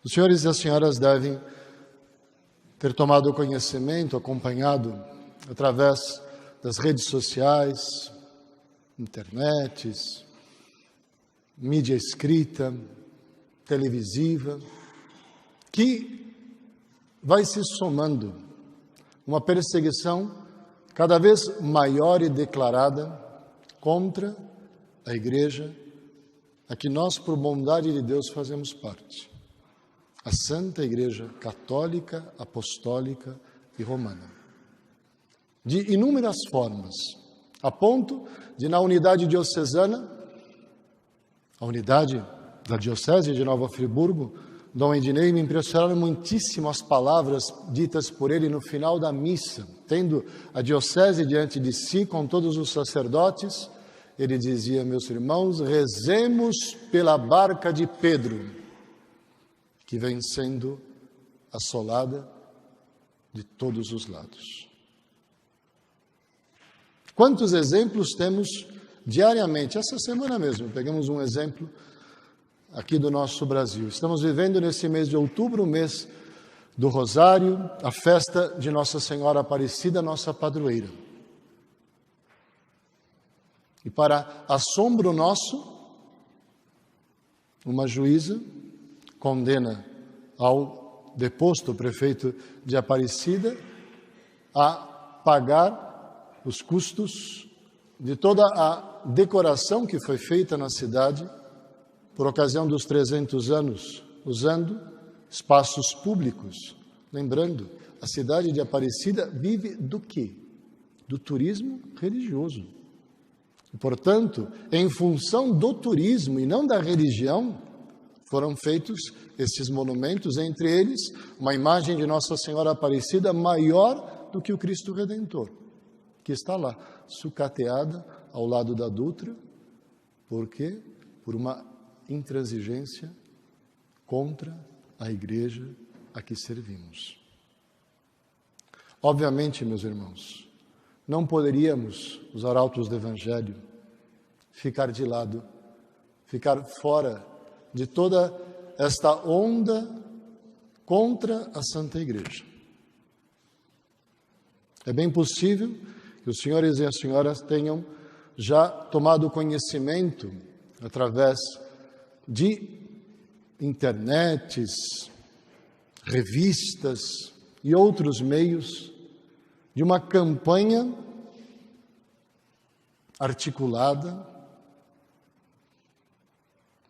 Os senhores e as senhoras devem ter tomado conhecimento, acompanhado através das redes sociais, internets, mídia escrita, televisiva, que vai se somando uma perseguição cada vez maior e declarada contra a Igreja a que nós, por bondade de Deus, fazemos parte. A Santa Igreja Católica, Apostólica e Romana. De inúmeras formas, a ponto de, na unidade diocesana, a unidade da Diocese de Nova Friburgo, Dom Ednei, me impressionaram muitíssimo as palavras ditas por ele no final da missa. Tendo a Diocese diante de si, com todos os sacerdotes, ele dizia: meus irmãos, rezemos pela barca de Pedro, que vem sendo assolada de todos os lados. Quantos exemplos temos diariamente? Essa semana mesmo, pegamos um exemplo aqui do nosso Brasil. Estamos vivendo nesse mês de outubro, o mês do Rosário, a festa de Nossa Senhora Aparecida, nossa padroeira. E para assombro nosso, uma juíza condena ao deposto prefeito de Aparecida a pagar os custos de toda a decoração que foi feita na cidade por ocasião dos 300 anos, usando espaços públicos. Lembrando, a cidade de Aparecida vive do quê? Do turismo religioso. E, portanto, em função do turismo e não da religião, foram feitos esses monumentos, entre eles uma imagem de Nossa Senhora Aparecida maior do que o Cristo Redentor, que está lá, sucateada ao lado da Dutra. Por quê? Por uma intransigência contra a Igreja a que servimos. Obviamente, meus irmãos, não poderíamos, os arautos do Evangelho, ficar de lado, ficar fora de toda esta onda contra a Santa Igreja. É bem possível que os senhores e as senhoras tenham já tomado conhecimento, através de internets, revistas e outros meios, de uma campanha articulada,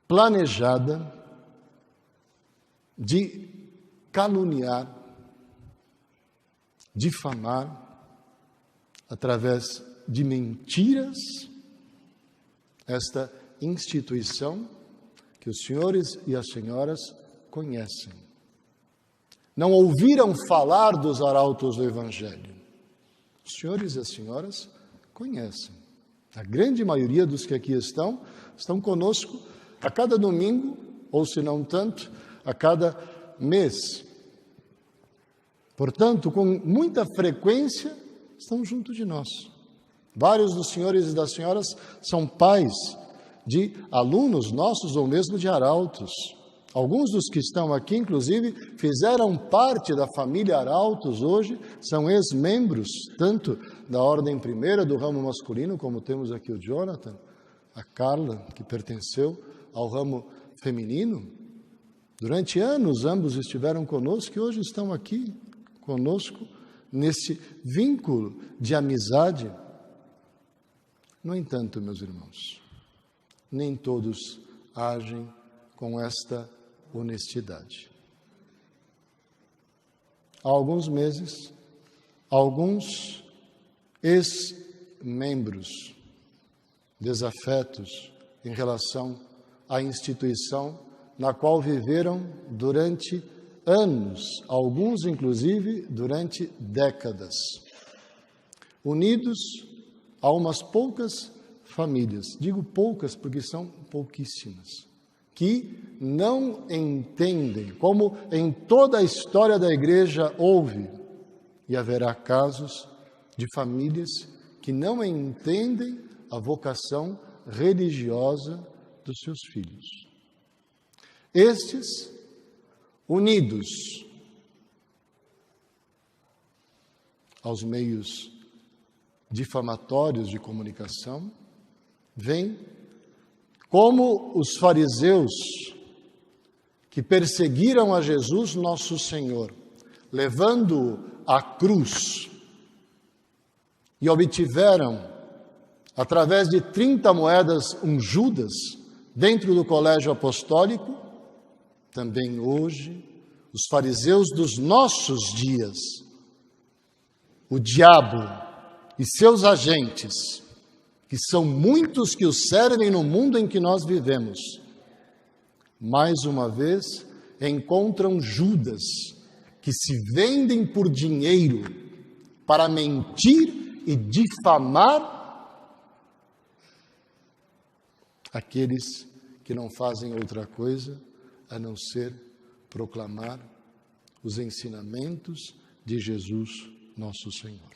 planejada, de caluniar, difamar, através de mentiras, esta instituição que os senhores e as senhoras conhecem. Não ouviram falar dos arautos do Evangelho. Os senhores e as senhoras conhecem. A grande maioria dos que aqui estão conosco a cada domingo, ou se não tanto, a cada mês. Portanto, com muita frequência, estão junto de nós. Vários dos senhores e das senhoras são pais de alunos nossos ou mesmo de arautos. Alguns dos que estão aqui, inclusive, fizeram parte da família Arautos hoje, são ex-membros, tanto da ordem primeira do ramo masculino, como temos aqui o Jonathan, a Carla, que pertenceu ao ramo feminino. Durante anos, ambos estiveram conosco e hoje estão aqui conosco, nesse vínculo de amizade. No entanto, meus irmãos, nem todos agem com esta honestidade. Há alguns meses, alguns ex-membros desafetos em relação à instituição na qual viveram durante anos, alguns inclusive durante décadas, unidos a umas poucas famílias, digo poucas porque são pouquíssimas, que não entendem, como em toda a história da Igreja houve, e haverá casos de famílias que não entendem a vocação religiosa dos seus filhos. Estes unidos aos meios difamatórios de comunicação, vem como os fariseus que perseguiram a Jesus, nosso Senhor, levando-o à cruz e obtiveram, através de 30 moedas, um Judas dentro do colégio apostólico. Também hoje, os fariseus dos nossos dias, o diabo e seus agentes, que são muitos que o servem no mundo em que nós vivemos, mais uma vez encontram Judas, que se vendem por dinheiro para mentir e difamar aqueles que não fazem outra coisa a não ser proclamar os ensinamentos de Jesus, nosso Senhor.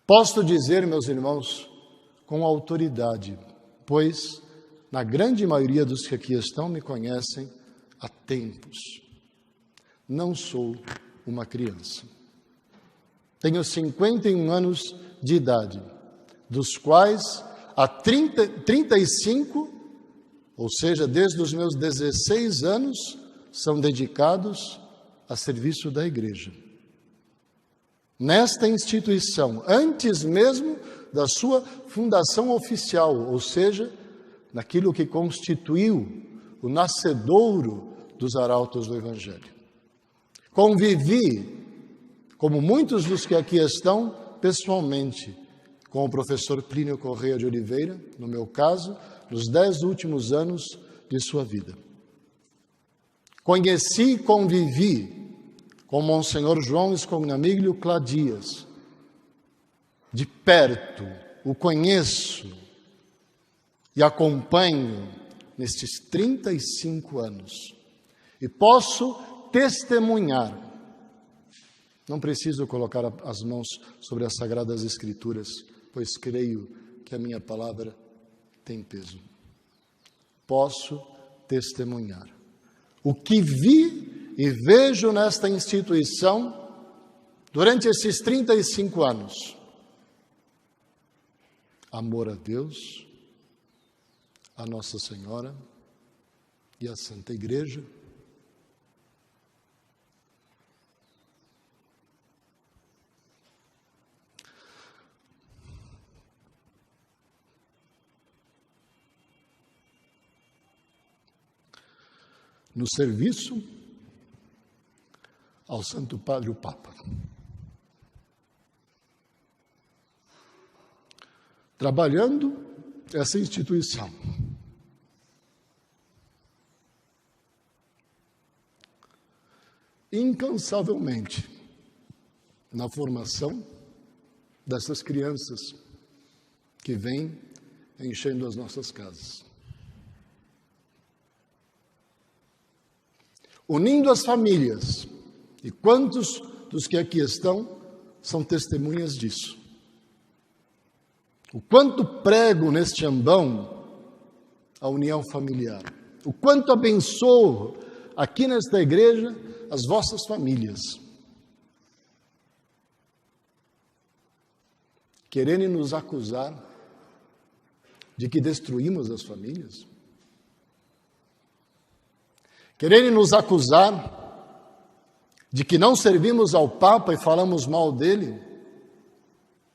Posso dizer, meus irmãos, com autoridade, pois na grande maioria dos que aqui estão me conhecem há tempos. Não sou uma criança. Tenho 51 anos de idade, dos quais há 35, ou seja, desde os meus 16 anos, são dedicados a serviço da igreja. Nesta instituição, antes mesmo da sua fundação oficial, ou seja, naquilo que constituiu o nascedouro dos arautos do Evangelho. Convivi, como muitos dos que aqui estão, pessoalmente, com o professor Plínio Correia de Oliveira, no meu caso, nos 10 últimos anos de sua vida. Conheci e convivi com Monsenhor João Scognamiglio Cladias. De perto, o conheço e acompanho nestes 35 anos. E posso testemunhar. Não preciso colocar as mãos sobre as Sagradas Escrituras, pois creio que a minha palavra tem peso. Posso testemunhar. O que vi e vejo nesta instituição durante esses 35 anos. Amor a Deus, a Nossa Senhora e a Santa Igreja. No serviço ao Santo Padre o Papa. Trabalhando essa instituição. Incansavelmente na formação dessas crianças que vêm enchendo as nossas casas. Unindo as famílias, e quantos dos que aqui estão são testemunhas disso. O quanto prego neste ambão a união familiar, o quanto abençoo aqui nesta igreja as vossas famílias. Querendo nos acusar de que destruímos as famílias? Querendo nos acusar de que não servimos ao Papa e falamos mal dele?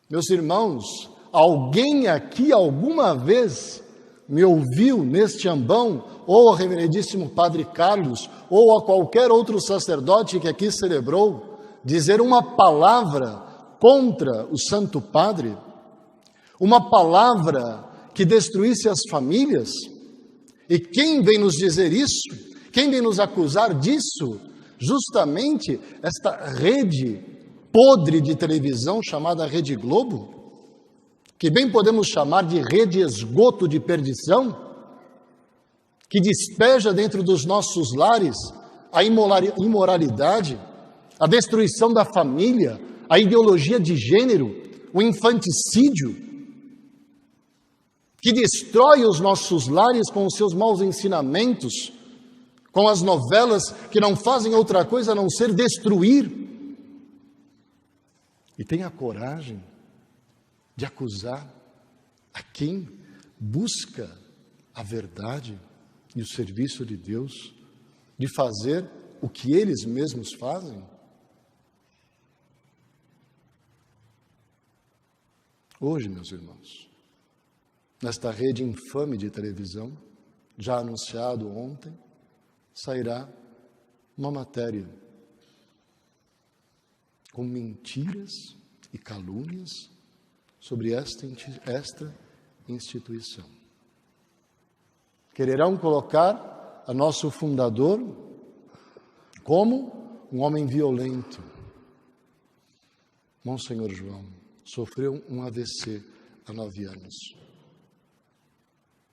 Meus irmãos, alguém aqui alguma vez me ouviu neste ambão, ou ao reverendíssimo Padre Carlos, ou a qualquer outro sacerdote que aqui celebrou, dizer uma palavra contra o Santo Padre? Uma palavra que destruísse as famílias? E quem vem nos dizer isso? Quem vem nos acusar disso? Justamente esta rede podre de televisão chamada Rede Globo, que bem podemos chamar de rede esgoto de perdição, que despeja dentro dos nossos lares a imoralidade, a destruição da família, a ideologia de gênero, o infanticídio, que destrói os nossos lares com os seus maus ensinamentos, com as novelas que não fazem outra coisa a não ser destruir. E tem a coragem de acusar a quem busca a verdade e o serviço de Deus, de fazer o que eles mesmos fazem? Hoje, meus irmãos, nesta rede infame de televisão, já anunciado ontem, sairá uma matéria com mentiras e calúnias sobre esta instituição. Quererão colocar a nosso fundador como um homem violento. Monsenhor João sofreu um AVC há 9 anos.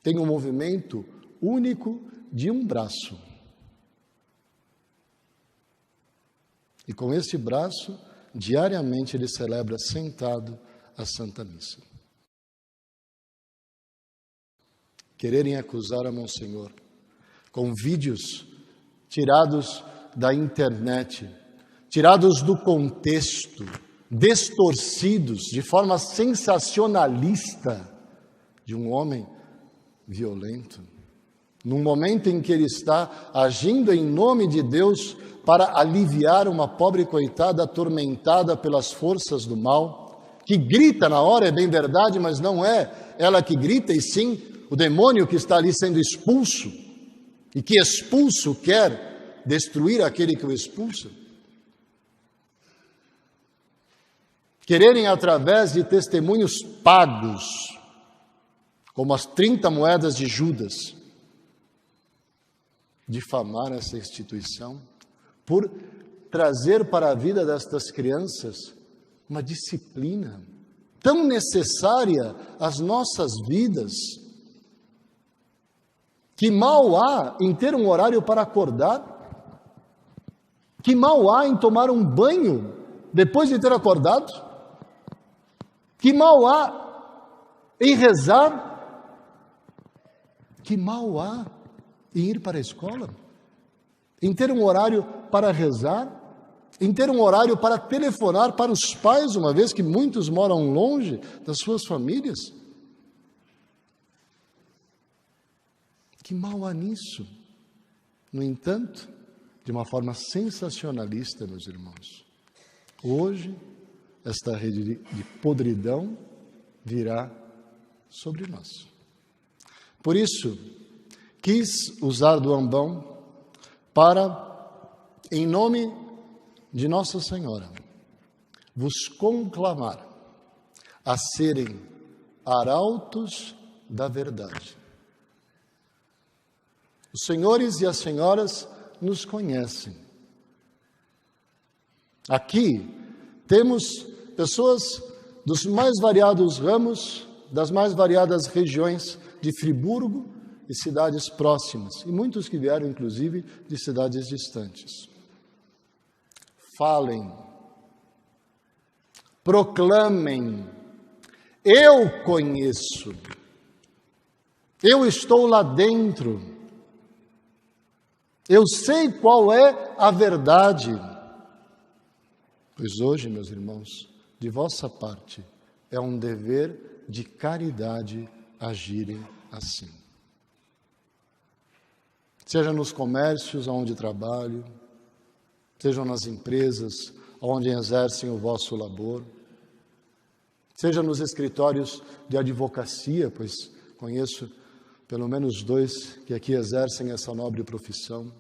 Tem um movimento único de um braço. E com esse braço, diariamente ele celebra sentado a Santa Missa. Quererem acusar a Monsenhor com vídeos tirados da internet, tirados do contexto, distorcidos de forma sensacionalista de um homem violento, num momento em que ele está agindo em nome de Deus para aliviar uma pobre coitada atormentada pelas forças do mal, que grita na hora, é bem verdade, mas não é ela que grita, e sim o demônio que está ali sendo expulso, e que expulso quer destruir aquele que o expulsa. Quererem, através de testemunhos pagos, como as 30 moedas de Judas, difamar essa instituição, por trazer para a vida destas crianças uma disciplina tão necessária às nossas vidas, que mal há em ter um horário para acordar, que mal há em tomar um banho depois de ter acordado, que mal há em rezar, que mal há em ir para a escola, em ter um horário para rezar, em ter um horário para telefonar para os pais, uma vez que muitos moram longe das suas famílias. Que mal há nisso? No entanto, de uma forma sensacionalista, meus irmãos, hoje esta rede de podridão virá sobre nós. Por isso, quis usar do ambão para, em nome de Nossa Senhora, vos conclamar a serem arautos da verdade. Os senhores e as senhoras nos conhecem. Aqui temos pessoas dos mais variados ramos, das mais variadas regiões de Friburgo e cidades próximas, e muitos que vieram, inclusive, de cidades distantes. Falem, proclamem, eu conheço, eu estou lá dentro, eu sei qual é a verdade. Pois hoje, meus irmãos, de vossa parte, é um dever de caridade agirem assim. Seja nos comércios onde trabalho, sejam nas empresas onde exercem o vosso labor, seja nos escritórios de advocacia, pois conheço pelo menos 2 que aqui exercem essa nobre profissão,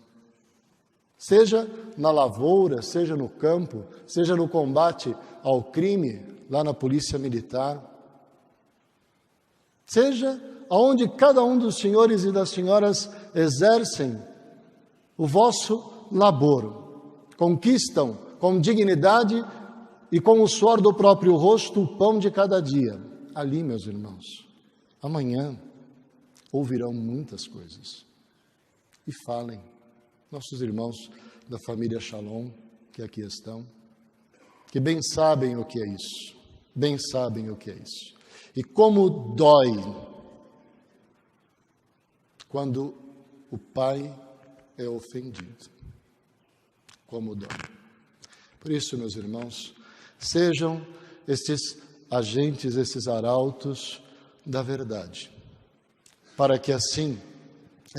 seja na lavoura, seja no campo, seja no combate ao crime, lá na polícia militar, seja aonde cada um dos senhores e das senhoras exercem o vosso labor, conquistam com dignidade e com o suor do próprio rosto o pão de cada dia. Ali, meus irmãos, amanhã ouvirão muitas coisas. E falem, nossos irmãos da família Shalom, que aqui estão, que bem sabem o que é isso, bem sabem o que é isso. E como dói quando o pai é ofendido. Como dói. Por isso, meus irmãos, sejam estes agentes, esses arautos da verdade, para que assim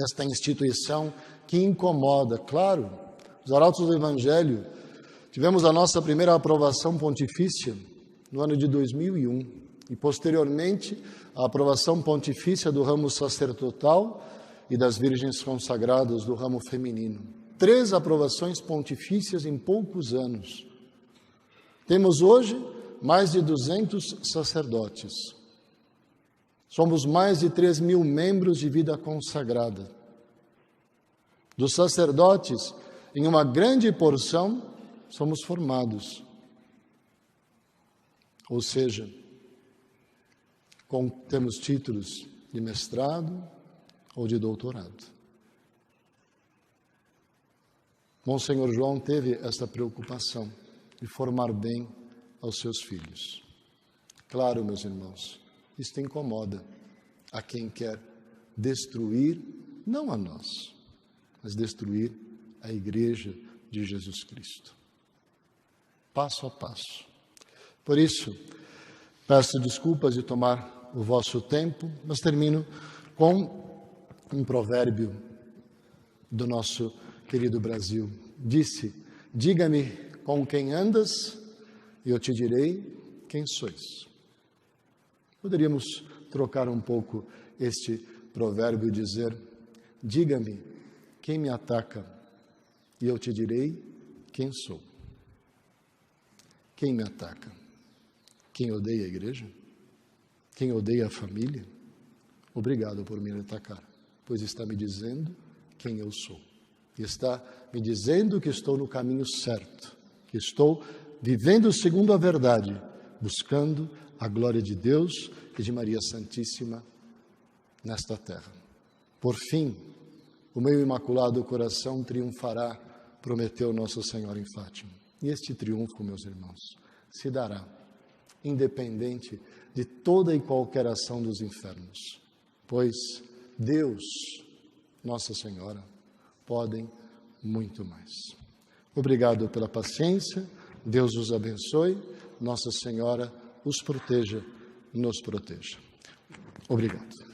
esta instituição que incomoda, claro, os arautos do Evangelho, tivemos a nossa primeira aprovação pontifícia no ano de 2001 e posteriormente a aprovação pontifícia do ramo sacerdotal e das virgens consagradas do ramo feminino. 3 aprovações pontifícias em poucos anos. Temos hoje mais de 200 sacerdotes. Somos mais de 3.000 membros de vida consagrada. Dos sacerdotes, em uma grande porção, somos formados. Ou seja, temos títulos de mestrado ou de doutorado. Monsenhor João teve esta preocupação de formar bem aos seus filhos. Claro, meus irmãos, isto incomoda a quem quer destruir, não a nós, mas destruir a Igreja de Jesus Cristo. Passo a passo. Por isso, peço desculpas de tomar o vosso tempo, mas termino com um provérbio do nosso querido Brasil. Disse: diga-me com quem andas e eu te direi quem sois. Poderíamos trocar um pouco este provérbio e dizer: diga-me quem me ataca e eu te direi quem sou. Quem me ataca? Quem odeia a igreja? Quem odeia a família? Obrigado por me atacar, pois está me dizendo quem eu sou. E está me dizendo que estou no caminho certo, que estou vivendo segundo a verdade, buscando a glória de Deus e de Maria Santíssima nesta terra. Por fim, o meu imaculado coração triunfará, prometeu Nosso Senhor em Fátima. E este triunfo, meus irmãos, se dará independente de toda e qualquer ação dos infernos, pois Deus, Nossa Senhora, podem muito mais. Obrigado pela paciência, Deus os abençoe, Nossa Senhora os proteja, nos proteja. Obrigado.